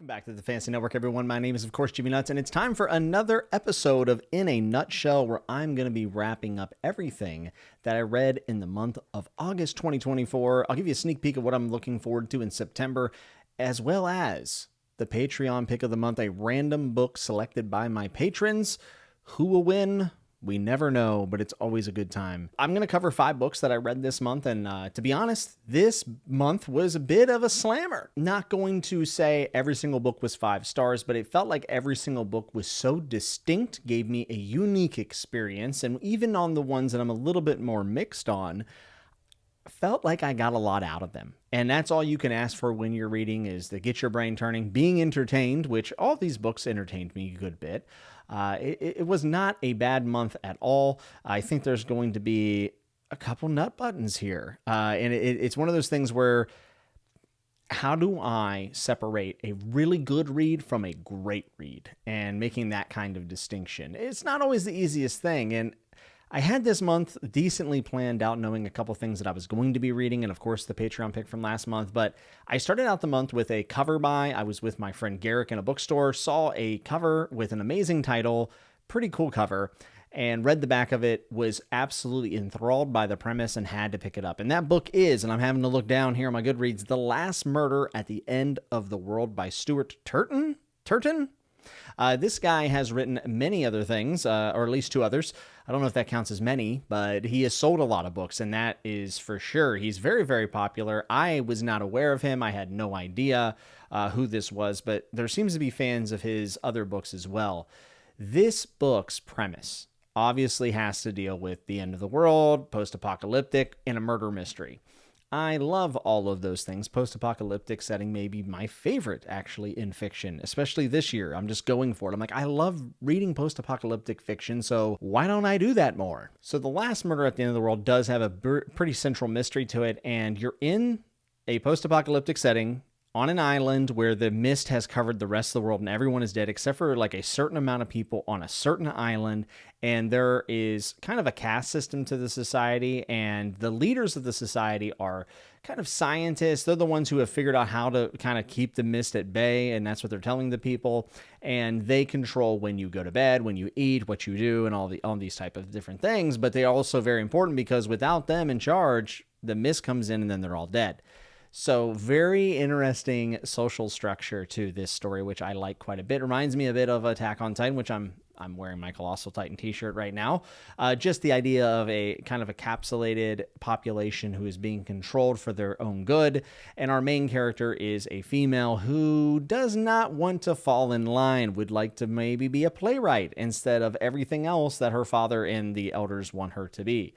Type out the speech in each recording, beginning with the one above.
Welcome back to the Fantasy Network, everyone. My name is, of course, Jimmy Nuts, and it's time for another episode of In a Nutshell, where I'm going to be wrapping up everything that I read in the month of August 2024. I'll give you a sneak peek of what I'm looking forward to in September, as well as the Patreon pick of the month, a random book selected by my patrons. Who will win? We never know, but it's always a good time. I'm going to cover 5 books that I read this month, and to be honest, this month was a bit of a slammer. Not going to say every single book was 5 stars, but it felt like every single book was so distinct, gave me a unique experience, and even on the ones that I'm a little bit more mixed on, felt like I got a lot out of them. And that's all you can ask for when you're reading, is to get your brain turning, being entertained, which all these books entertained me a good bit. It was not a bad month at all. I think there's going to be a couple nut buttons here. And it's one of those things where, how do I separate a really good read from a great read, and making that kind of distinction? It's not always the easiest thing. And I had this month decently planned out, knowing a couple things that I was going to be reading, and of course the Patreon pick from last month. But I started out the month with a cover buy. I was with my friend Garrick in a bookstore, saw a cover with an amazing title, pretty cool cover, and read the back of it, was absolutely enthralled by the premise, and had to pick it up. And that book is, and I'm having to look down here on my Goodreads, The Last Murder at the End of the World by Stuart Turton? This guy has written many other things, or at least 2 others. I don't know if that counts as many, but he has sold a lot of books, and that is for sure. He's very, very popular. I was not aware of him. I had no idea who this was, but there seems to be fans of his other books as well. This book's premise obviously has to deal with the end of the world, post-apocalyptic, and a murder mystery. I love all of those things. Post-apocalyptic setting may be my favorite, actually, in fiction, especially this year. I'm just going for it. I'm like, I love reading post-apocalyptic fiction, so why don't I do that more? So The Last Murder at the End of the World does have a pretty central mystery to it, and you're in a post-apocalyptic setting on an island where the mist has covered the rest of the world and everyone is dead except for like a certain amount of people on a certain island. And there is kind of a caste system to the society, and the leaders of the society are kind of scientists. They're the ones who have figured out how to kind of keep the mist at bay, and that's what they're telling the people. And they control when you go to bed, when you eat, what you do, and all these type of different things. But they are also very important, because without them in charge, the mist comes in and then they're all dead. So very interesting social structure to this story, which I like quite a bit. Reminds me a bit of Attack on Titan, which I'm wearing my Colossal Titan t-shirt right now. Just the idea of a kind of encapsulated population who is being controlled for their own good. And our main character is a female who does not want to fall in line, would like to maybe be a playwright instead of everything else that her father and the elders want her to be.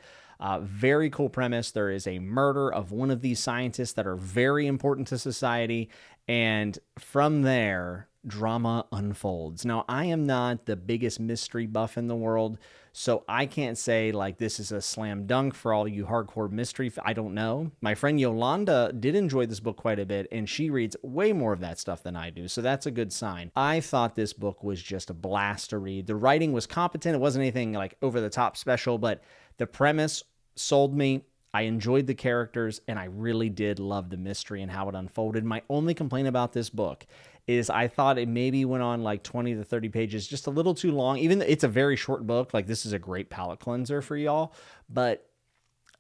Very cool premise. There is a murder of one of these scientists that are very important to society, and from there, drama unfolds. Now, I am not the biggest mystery buff in the world, so I can't say like this is a slam dunk for all you hardcore mystery. I don't know. My friend Yolanda did enjoy this book quite a bit, and she reads way more of that stuff than I do, so that's a good sign. I thought this book was just a blast to read. The writing was competent. It wasn't anything like over the top special, but the premise sold me. I enjoyed the characters, and I really did love the mystery and how it unfolded. My only complaint about this book is I thought it maybe went on like 20 to 30 pages, just a little too long. Even though it's a very short book, like this is a great palate cleanser for y'all, but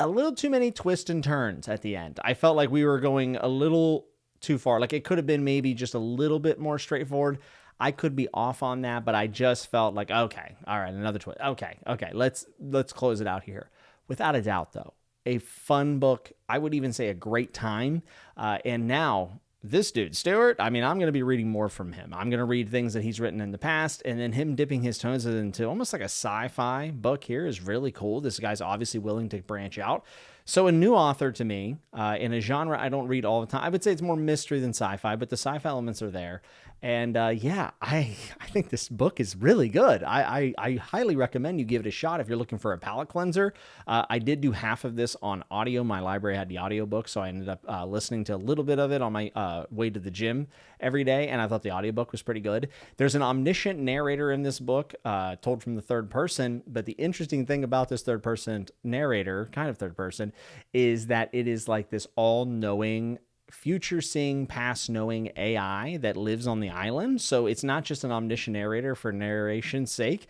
a little too many twists and turns at the end. I felt like we were going a little too far. Like it could have been maybe just a little bit more straightforward. I could be off on that, but I just felt like, okay, all right, another twist. Okay, let's close it out here. Without a doubt, though, a fun book. I would even say a great time. And now this dude, Stuart, I mean, I'm going to be reading more from him. I'm going to read things that he's written in the past, and then him dipping his toes into almost like a sci-fi book here is really cool. This guy's obviously willing to branch out. So a new author to me, in a genre I don't read all the time. I would say it's more mystery than sci-fi, but the sci-fi elements are there. And yeah, I think this book is really good. I highly recommend you give it a shot if you're looking for a palate cleanser. I did do half of this on audio. My library had the audiobook, so I ended up listening to a little bit of it on my way to the gym every day, and I thought the audiobook was pretty good. There's an omniscient narrator in this book, told from the third person, but the interesting thing about this third person narrator, kind of third person, is that it is like this all-knowing future seeing, past knowing AI that lives on the island. So it's not just an omniscient narrator for narration's sake.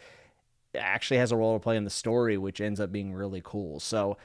It actually has a role to play in the story, which ends up being really cool. So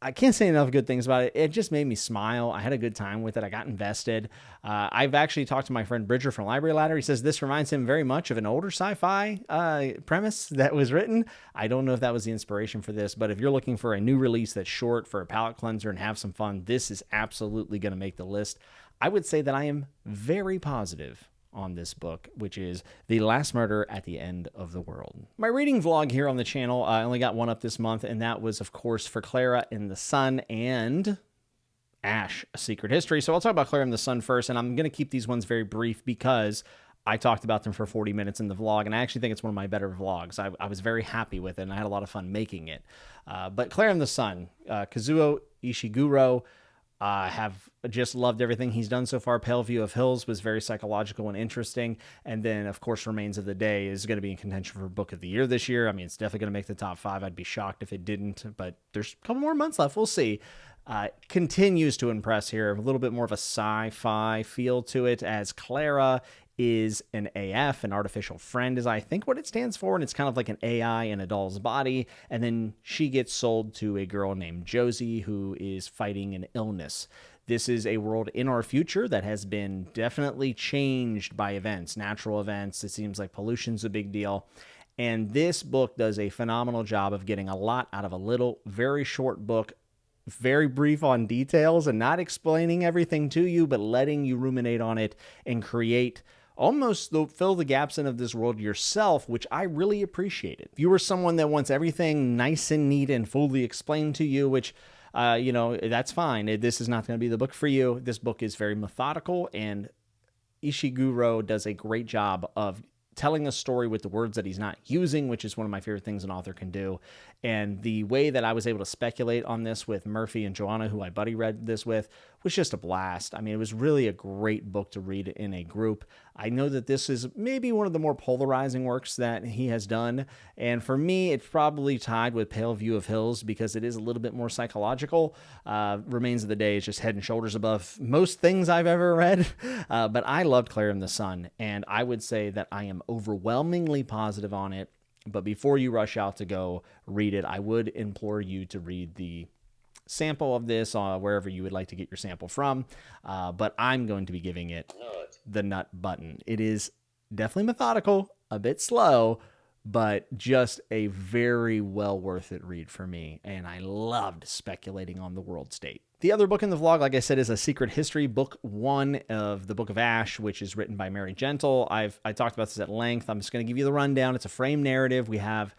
I can't say enough good things about it. It just made me smile. I had a good time with it. I got invested. I've actually talked to my friend Bridger from Library Ladder. He says this reminds him very much of an older sci-fi premise that was written. I don't know if that was the inspiration for this, but if you're looking for a new release that's short for a palate cleanser and have some fun, this is absolutely going to make the list. I would say that I am very positive on this book, which is The Last Murder at the End of the World. My reading vlog here on the channel, I only got one up this month, and that was, of course, for Clara in the Sun and Ash, A Secret History. So I'll talk about Clara in the Sun first, and I'm going to keep these ones very brief because I talked about them for 40 minutes in the vlog, and I actually think it's one of my better vlogs. I was very happy with it, and I had a lot of fun making it. But Clara in the Sun, Kazuo Ishiguro, have just loved everything he's done so far. Pale View of Hills was very psychological and interesting. And then, of course, Remains of the Day is going to be in contention for Book of the Year this year. I mean, it's definitely going to make the top 5. I'd be shocked if it didn't, but there's a couple more months left. We'll see. Continues to impress here. A little bit more of a sci-fi feel to it, as Clara is an AF, an artificial friend, is I think what it stands for, and it's kind of like an AI in a doll's body, and then she gets sold to a girl named Josie who is fighting an illness. This is a world in our future that has been definitely changed by events, natural events. It seems like pollution's a big deal, and this book does a phenomenal job of getting a lot out of a little, very short book, very brief on details and not explaining everything to you, but letting you ruminate on it and create almost fill the gaps in of this world yourself, which I really appreciated. If you were someone that wants everything nice and neat and fully explained to you, which, that's fine. This is not going to be the book for you. This book is very methodical, and Ishiguro does a great job of telling a story with the words that he's not using, which is one of my favorite things an author can do. And the way that I was able to speculate on this with Murphy and Joanna, who I buddy read this with, was just a blast. I mean, it was really a great book to read in a group. I know that this is maybe one of the more polarizing works that he has done. And for me, it's probably tied with Pale View of Hills because it is a little bit more psychological. Remains of the Day is just head and shoulders above most things I've ever read. But I loved Clara in the Sun, and I would say that I am overwhelmingly positive on it. But before you rush out to go read it, I would implore you to read the sample of this wherever you would like to get your sample from. But I'm going to be giving it the nut button. It is definitely methodical, a bit slow, but just a very well worth it read for me. And I loved speculating on the world state. The other book in the vlog, like I said, is A Secret History, book 1 of the Book of Ash, which is written by Mary Gentle. I talked about this at length. I'm just going to give you the rundown. It's a frame narrative. We have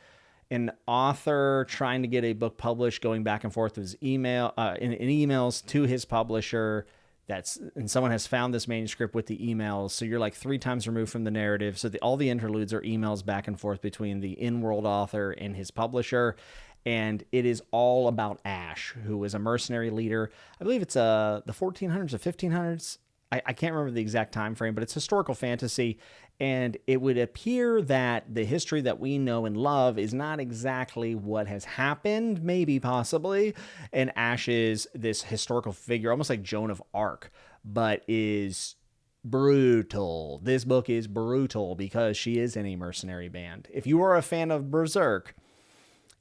an author trying to get a book published, going back and forth with his email in emails to his publisher. And someone has found this manuscript with the emails. So you're like 3 times removed from the narrative. So all the interludes are emails back and forth between the in-world author and his publisher. And it is all about Ash, who is a mercenary leader. I believe it's the 1400s or 1500s. I can't remember the exact time frame, but it's historical fantasy. And it would appear that the history that we know and love is not exactly what has happened, maybe, possibly. And Ash is this historical figure, almost like Joan of Arc, but is brutal. This book is brutal because she is in a mercenary band. If you are a fan of Berserk,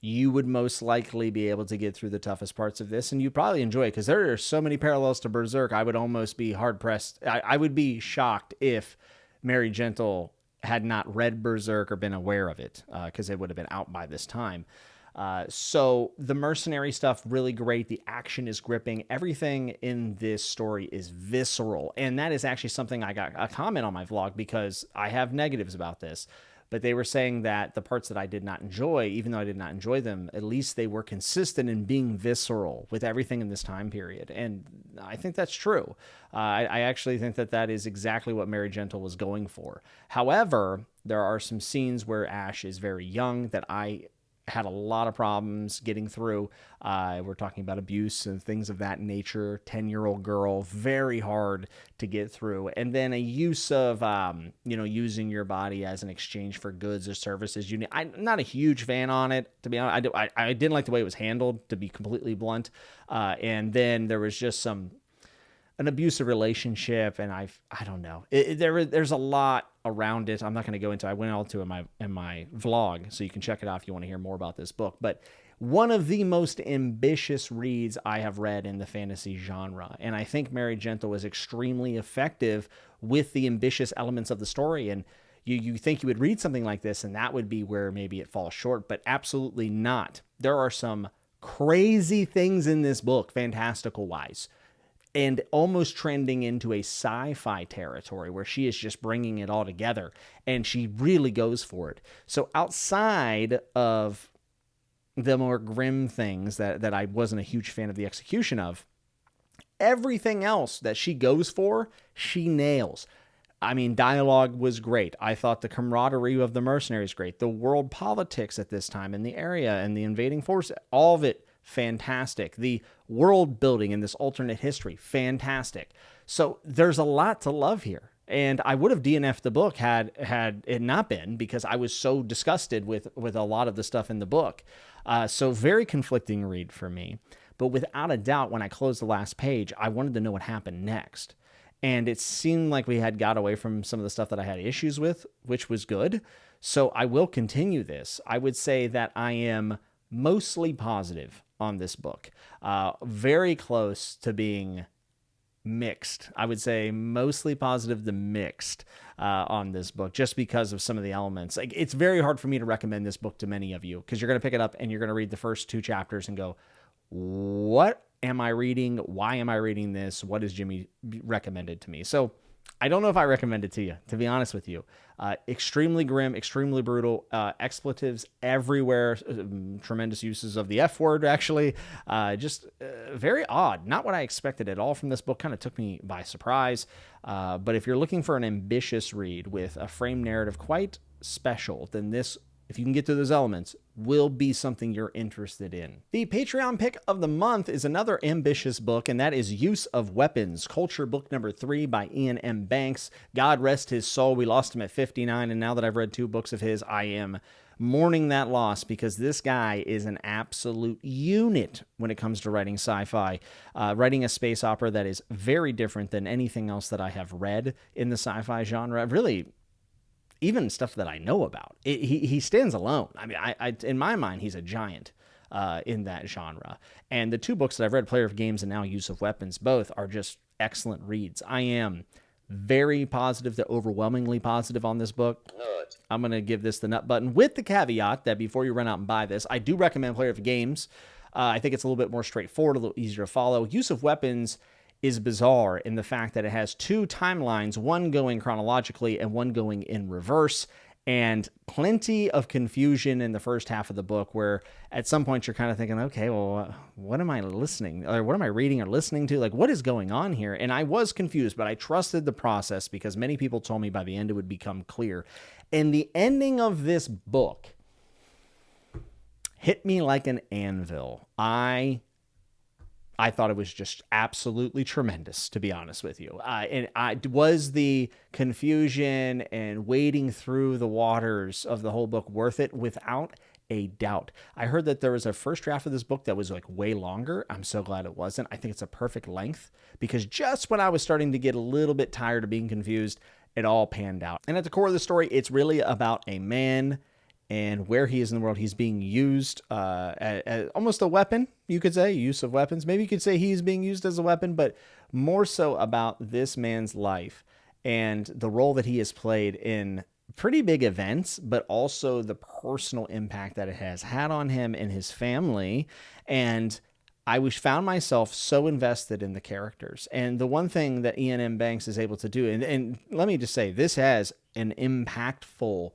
you would most likely be able to get through the toughest parts of this, and you'd probably enjoy it because there are so many parallels to Berserk. I would almost be hard-pressed. I would be shocked if Mary Gentle had not read Berserk or been aware of it because it would have been out by this time. So the mercenary stuff, really great. The action is gripping. Everything in this story is visceral, and that is actually something I got a comment on my vlog because I have negatives about this. But they were saying that the parts that I did not enjoy, even though I did not enjoy them, at least they were consistent in being visceral with everything in this time period. And I think that's true. I actually think that that is exactly what Mary Gentle was going for. However, there are some scenes where Ash is very young that I had a lot of problems getting through. We're talking about abuse and things of that nature. 10-year-old girl, very hard to get through. And then a use of, using your body as an exchange for goods or services. I'm not a huge fan on it, to be honest. I didn't like the way it was handled, to be completely blunt. And then there was just some an abusive relationship, and I don't know. There's a lot around it. I'm not going to go into. I went all to in my vlog, so you can check it out if you want to hear more about this book. But one of the most ambitious reads I have read in the fantasy genre, and I think Mary Gentle was extremely effective with the ambitious elements of the story. And you think you would read something like this, and that would be where maybe it falls short, but absolutely not. There are some crazy things in this book, fantastical wise, and almost trending into a sci-fi territory where she is just bringing it all together, and she really goes for it. So outside of the more grim things that I wasn't a huge fan of the execution of, everything else that she goes for, she nails. I mean, dialogue was great. I thought the camaraderie of the mercenaries great. The world politics at this time in the area and the invading force, all of it fantastic. The world building in this alternate history, fantastic. So there's a lot to love here. And I would have DNF'd the book had it not been, because I was so disgusted with a lot of the stuff in the book. So very conflicting read for me. But without a doubt, when I closed the last page, I wanted to know what happened next. And it seemed like we had got away from some of the stuff that I had issues with, which was good. So I will continue this. I would say that I am mostly positive on this book. Very close to being mixed. I would say mostly positive to mixed on this book, just because of some of the elements. Like, it's very hard for me to recommend this book to many of you, because you're going to pick it up and you're going to read the first 2 chapters and go, what am I reading? Why am I reading this? What has Jimmy recommended to me? So I don't know if I recommend it to you, to be honest with you. Extremely grim, extremely brutal, expletives everywhere, tremendous uses of the F word, actually. Just very odd. Not what I expected at all from this book. Kind of took me by surprise. But if you're looking for an ambitious read with a frame narrative quite special, then this, if you can get to those elements, will be something you're interested in. The Patreon pick of the month is another ambitious book, and that is Use of Weapons, Culture Book number 3 by Ian M. Banks. God rest his soul. We lost him at 59, and now that I've read 2 books of his, I am mourning that loss, because this guy is an absolute unit when it comes to writing sci-fi, writing a space opera that is very different than anything else that I have read in the sci-fi genre. Really, even stuff that I know about. He stands alone. I mean, I in my mind, he's a giant in that genre. And the 2 books that I've read, Player of Games and now Use of Weapons, both are just excellent reads. I am very positive to overwhelmingly positive on this book. I'm going to give this the nut button, with the caveat that before you run out and buy this, I do recommend Player of Games. I think it's a little bit more straightforward, a little easier to follow. Use of Weapons is bizarre in the fact that it has 2 timelines, one going chronologically and one going in reverse, and plenty of confusion in the first half of the book, where at some point you're kind of thinking, okay, well, what am I listening, or what am I reading or listening to? Like, what is going on here? And I was confused, but I trusted the process, because many people told me by the end it would become clear. And the ending of this book hit me like an anvil. I thought it was just absolutely tremendous, to be honest with you. And was the confusion and wading through the waters of the whole book worth it? Without a doubt. I heard that there was a first draft of this book that was like way longer. I'm so glad it wasn't. I think it's a perfect length, because just when I was starting to get a little bit tired of being confused, it all panned out. And at the core of the story, it's really about a man and where he is in the world. He's being used as almost a weapon, you could say, use of weapons. Maybe you could say he's being used as a weapon, but more so about this man's life and the role that he has played in pretty big events, but also the personal impact that it has had on him and his family. And I found myself so invested in the characters. And the one thing that Ian M. Banks is able to do, and let me just say, this has an impactful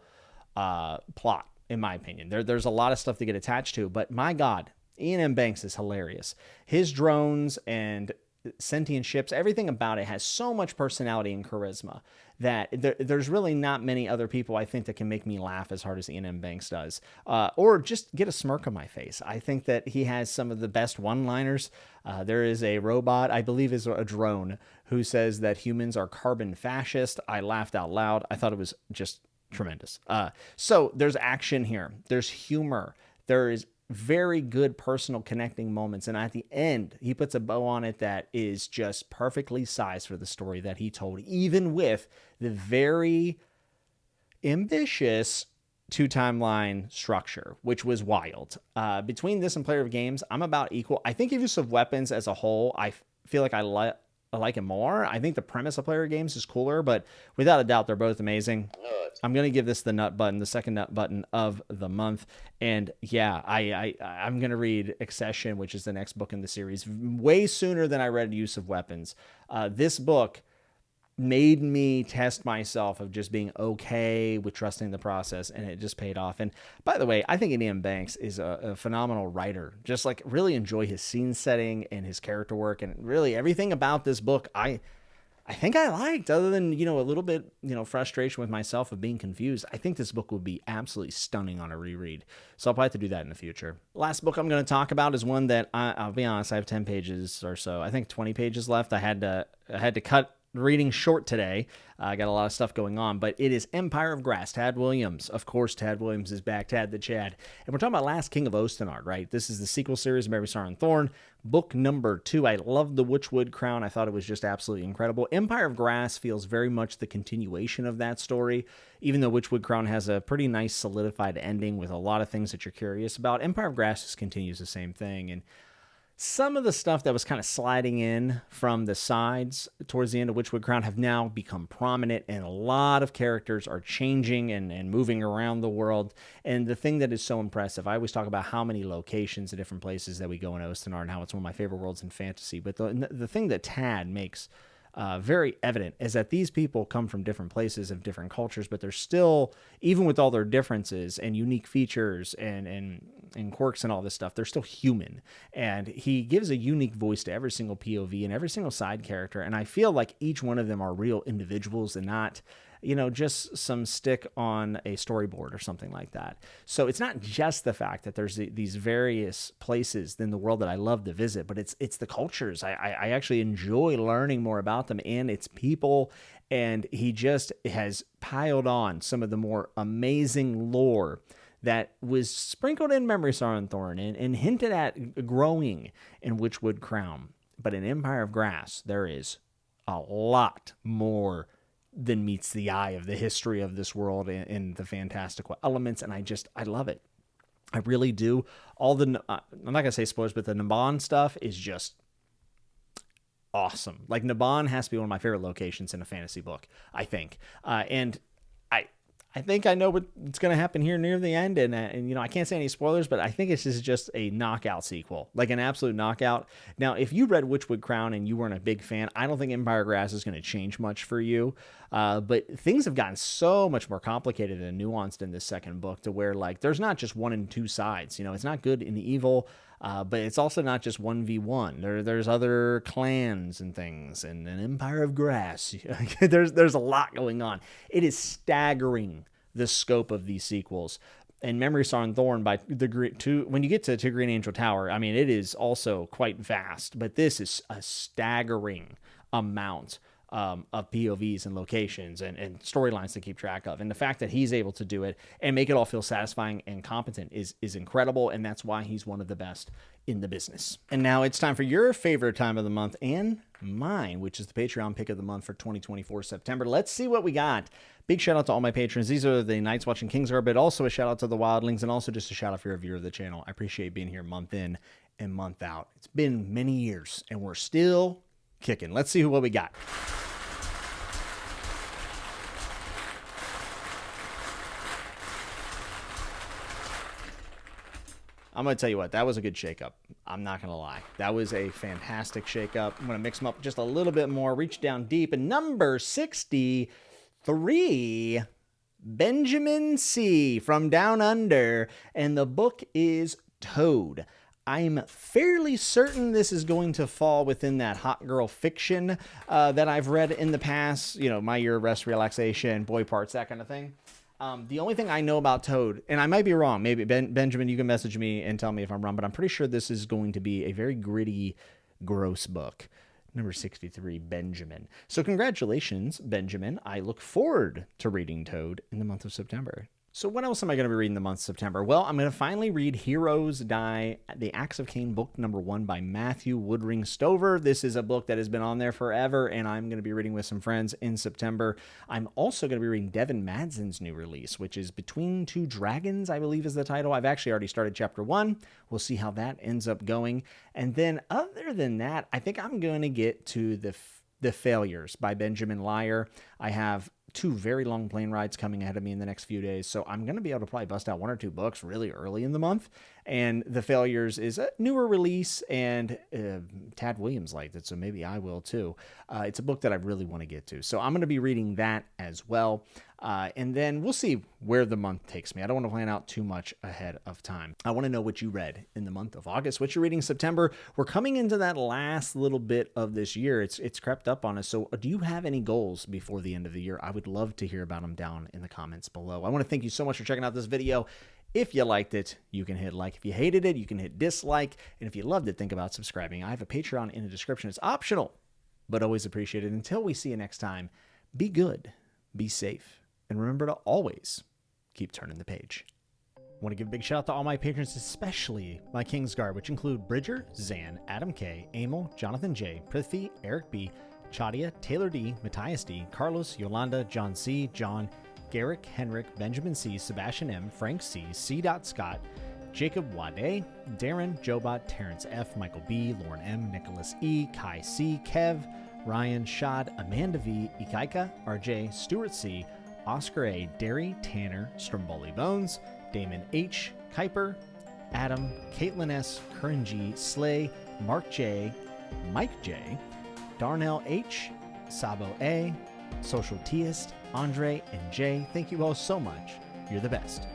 plot, in my opinion. There's a lot of stuff to get attached to, but my God, Ian M. Banks is hilarious. His drones and sentient ships, everything about it has so much personality and charisma that there's really not many other people, I think, that can make me laugh as hard as Ian M. Banks does, or just get a smirk on my face. I think that he has some of the best one-liners. There is a robot, I believe is a drone, who says that humans are carbon fascist. I laughed out loud. I thought it was just tremendous. So there's action here. There's humor. There is very good personal connecting moments. And at the end, he puts a bow on it that is just perfectly sized for the story that he told, even with the very ambitious two-timeline structure, which was wild. Between this and Player of Games, I'm about equal. I think Use of Weapons as a whole, I feel like I like it more. I think the premise of Player of Games is cooler, but without a doubt, they're both amazing. I'm going to give this the nut button, the second nut button of the month. And yeah, I'm going to read Accession, which is the next book in the series, way sooner than I read Use of Weapons. This book made me test myself of just being okay with trusting the process, and it just paid off. And by the way, I think Ian Banks is a phenomenal writer. Just like really enjoy his scene setting and his character work, and really everything about this book I think I liked, other than, a little bit, frustration with myself of being confused. I think this book would be absolutely stunning on a reread. So I'll probably have to do that in the future. Last book I'm going to talk about is one that I'll be honest, I have 10 pages or so. I think 20 pages left. I had to cut reading short today. I got a lot of stuff going on, but it is Empire of Grass, Tad Williams. Of course, Tad Williams is back, Tad the Chad. And we're talking about Last King of Ostenard, right? This is the sequel series of Mary Sorrow and Thorn, book number 2. I love the Witchwood Crown. I thought it was just absolutely incredible. Empire of Grass feels very much the continuation of that story, even though Witchwood Crown has a pretty nice solidified ending with a lot of things that you're curious about. Empire of Grass just continues the same thing, and some of the stuff that was kind of sliding in from the sides towards the end of Witchwood Crown have now become prominent, and a lot of characters are changing and moving around the world. And the thing that is so impressive, I always talk about how many locations and different places that we go in Ostenard and how it's one of my favorite worlds in fantasy. But the thing that Tad makes very evident is that these people come from different places of different cultures, but they're still, even with all their differences and unique features and quirks and all this stuff, they're still human. And he gives a unique voice to every single POV and every single side character. And I feel like each one of them are real individuals and not, just some stick on a storyboard or something like that. So it's not just the fact that there's these various places in the world that I love to visit, but it's the cultures. I actually enjoy learning more about them and its people. And he just has piled on some of the more amazing lore that was sprinkled in Memory, Sorrow, and Thorn and hinted at growing in Witchwood Crown. But in Empire of Grass, there is a lot more than meets the eye of the history of this world and the fantastical elements. And I love it. I really do. I'm not going to say spoilers, but the Naban stuff is just awesome. Like, Naban has to be one of my favorite locations in a fantasy book, I think. And I think I know what's going to happen here near the end. And I can't say any spoilers, but I think this is just a knockout sequel, like an absolute knockout. Now, if you read Witchwood Crown and you weren't a big fan, I don't think Empire Grass is going to change much for you. But things have gotten so much more complicated and nuanced in this second book to where, like, there's not just one and two sides. It's not good and evil. But it's also not just 1v1. There's other clans and things, and an Empire of Grass. there's a lot going on. It is staggering, the scope of these sequels. And Memory, Sorrow, and Thorn when you get to Green Angel Tower, I mean, it is also quite vast, but this is a staggering amount of POVs and locations and storylines to keep track of. And the fact that he's able to do it and make it all feel satisfying and competent is incredible. And that's why he's one of the best in the business. And now it's time for your favorite time of the month and mine, which is the Patreon pick of the month for 2024 September. Let's see what we got. Big shout out to all my patrons. These are the Knights Watching Kingsguard, but also a shout out to the Wildlings, and also just a shout out for a viewer of the channel. I appreciate being here month in and month out. It's been many years and we're still kicking. Let's see what we got. I'm going to tell you what, that was a good shakeup. I'm not going to lie. That was a fantastic shakeup. I'm going to mix them up just a little bit more, reach down deep. And number 63, Benjamin C. from Down Under. And the book is Toad. I'm fairly certain this is going to fall within that hot girl fiction that I've read in the past. My Year of Rest, Relaxation, Boy Parts, that kind of thing. The only thing I know about Toad, and I might be wrong, maybe Benjamin, you can message me and tell me if I'm wrong, but I'm pretty sure this is going to be a very gritty, gross book. Number 63, Benjamin. So congratulations, Benjamin. I look forward to reading Toad in the month of September. So what else am I going to be reading the month of September? Well, I'm going to finally read Heroes Die, The Axe of Cain, book number 1 by Matthew Woodring Stover. This is a book that has been on there forever, and I'm going to be reading with some friends in September. I'm also going to be reading Devin Madsen's new release, which is Between Two Dragons, I believe is the title. I've actually already started chapter 1. We'll see how that ends up going. And then other than that, I think I'm going to get to The Failures by Benjamin Lyer. I have 2 very long plane rides coming ahead of me in the next few days, so I'm going to be able to probably bust out 1 or 2 books really early in the month. And The Failures is a newer release, and Tad Williams liked it, so maybe I will too. It's a book that I really want to get to, so I'm going to be reading that as well. And then we'll see where the month takes me. I don't want to plan out too much ahead of time. I want to know what you read in the month of August, what you're reading in September. We're coming into that last little bit of this year. It's crept up on us. So do you have any goals before the end of the year? I would love to hear about them down in the comments below. I want to thank you so much for checking out this video. If you liked it, you can hit like. If you hated it, you can hit dislike. And if you loved it, think about subscribing. I have a Patreon in the description. It's optional, but always appreciated. Until we see you next time, be good, be safe, and remember to always keep turning the page. I want to give a big shout out to all my patrons, especially my Kingsguard, which include Bridger, Zan, Adam K, Emil, Jonathan J, Prithvi, Eric B, Chadia, Taylor D, Matthias D, Carlos, Yolanda, John C, John, Garrick, Henrik, Benjamin C, Sebastian M, Frank C, C. Scott, Jacob Wade, Darren, Jobot, Terrence F, Michael B, Lauren M, Nicholas E, Kai C, Kev, Ryan, Shad, Amanda V, Ikaika, RJ, Stuart C, Oscar A, Derry, Tanner, Stromboli Bones, Damon H, Kuiper, Adam, Caitlin S, Curran G, Slay, Mark J, Mike J, Darnell H, Sabo A, Social Teist, Andre, and Jay. Thank you all so much. You're the best.